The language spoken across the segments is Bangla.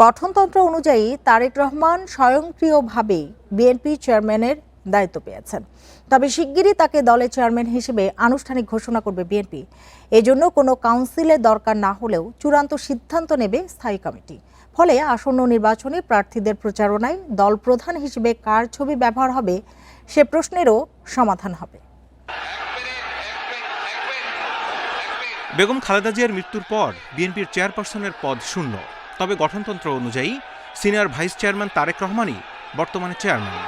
গঠনতন্ত্র অনুযায়ী তারেক রহমান স্বয়ংক্রিয়ভাবে বিএনপি চেয়ারম্যানের দায়িত্ব পেয়েছেন। তবে শিগগিরই তাকে দলের চেয়ারম্যান হিসেবে আনুষ্ঠানিক ঘোষণা করবে বিএনপি। এজন্য কোনো কাউন্সিলের দরকার না হলেও চূড়ান্ত সিদ্ধান্ত নেবে স্থায়ী কমিটি। ফলে আসন্ন নির্বাচনে প্রার্থীদের প্রচারণায় দল প্রধান হিসেবে কার ছবি ব্যবহার হবে সে প্রশ্নেরও সমাধান হবে। বেগম খালেদা জিয়ার মৃত্যুর পর বিএনপির চেয়ারপারসনের পদ শূন্য। তবে গঠনতন্ত্র অনুযায়ী সিনিয়র ভাইস চেয়ারম্যান তারেক রহমানই বর্তমানে চেয়ারম্যান।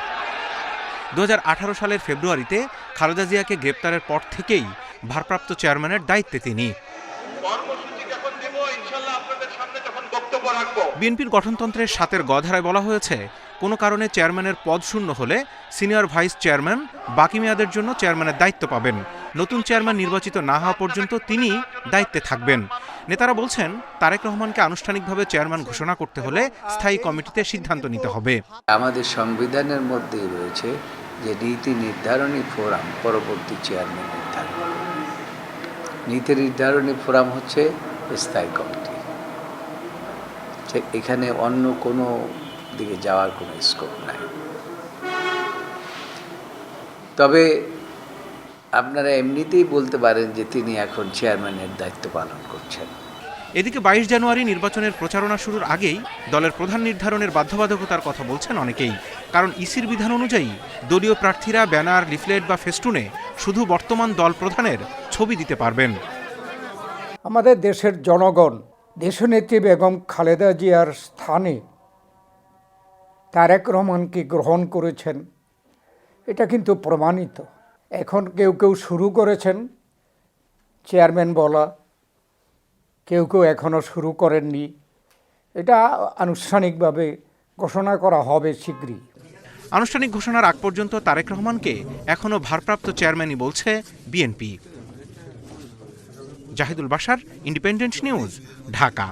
2018 সালের ফেব্রুয়ারিতে খালেদা জিয়াকে গ্রেপ্তারের পর থেকেই ভারপ্রাপ্ত চেয়ারম্যানের দায়িত্বে তিনি। বিএনপির গঠনতন্ত্রের 7-এর গ ধারায় বলা হয়েছে, কোনো কারণে চেয়ারম্যানের পদ শূন্য হলে সিনিয়র ভাইস চেয়ারম্যান বাকি মেয়াদের জন্য চেয়ারম্যানের দায়িত্ব পাবেন। নতুন চেয়ারম্যান নির্বাচিত না হওয়া পর্যন্ত তিনি দায়িত্বে থাকবেন। নেতারা বলছেন, তারেক রহমানকে আনুষ্ঠানিকভাবে চেয়ারম্যান ঘোষণা করতে হলে স্থায়ী কমিটিতে সিদ্ধান্ত নিতে হবে। আমাদের সংবিধানের মধ্যেই রয়েছে যে নীতি নির্ধারণী ফোরাম পরবর্তী চেয়ারম্যান নির্ধারণ। নীতি নির্ধারণী ফোরাম হচ্ছে স্থায়ী কমিটি। এখানে অন্য কোনো দিকে যাওয়ার কোনো স্কোপ নাই। তবে আপনারা এমনিতেই বলতে পারেন যে তিনি এখন চেয়ারম্যানের দায়িত্ব পালন করছেন। এদিকে 22 জানুয়ারি নির্বাচনের প্রচারণা শুরুর আগেই দলের প্রধান নির্ধারণের বাধ্যবাধকতার কথা বলছেন অনেকেই। কারণ ইসির বিধান অনুযায়ী দলীয় প্রার্থীরা ব্যানার, লিফলেট বা ফেস্টুনে শুধু বর্তমান দল প্রধানের ছবি দিতে পারবেন। আমাদের দেশের জনগণ দেশনেত্রী বেগম খালেদা জিয়ার স্থানে তারেক রহমানকে গ্রহণ করেছেন, এটা কিন্তু প্রমাণিত। এখন কেউ কেউ শুরু করেছেন চেয়ারম্যান বলা, কেউ কেউ এখনও শুরু করেননি। এটা আনুষ্ঠানিকভাবে ঘোষণা করা হবে শীঘ্রই। আনুষ্ঠানিক ঘোষণার আগ পর্যন্ত তারেক রহমানকে এখনও ভারপ্রাপ্ত চেয়ারম্যানই বলছে BNP. Jahidul Bashar, Independent News, Dhaka.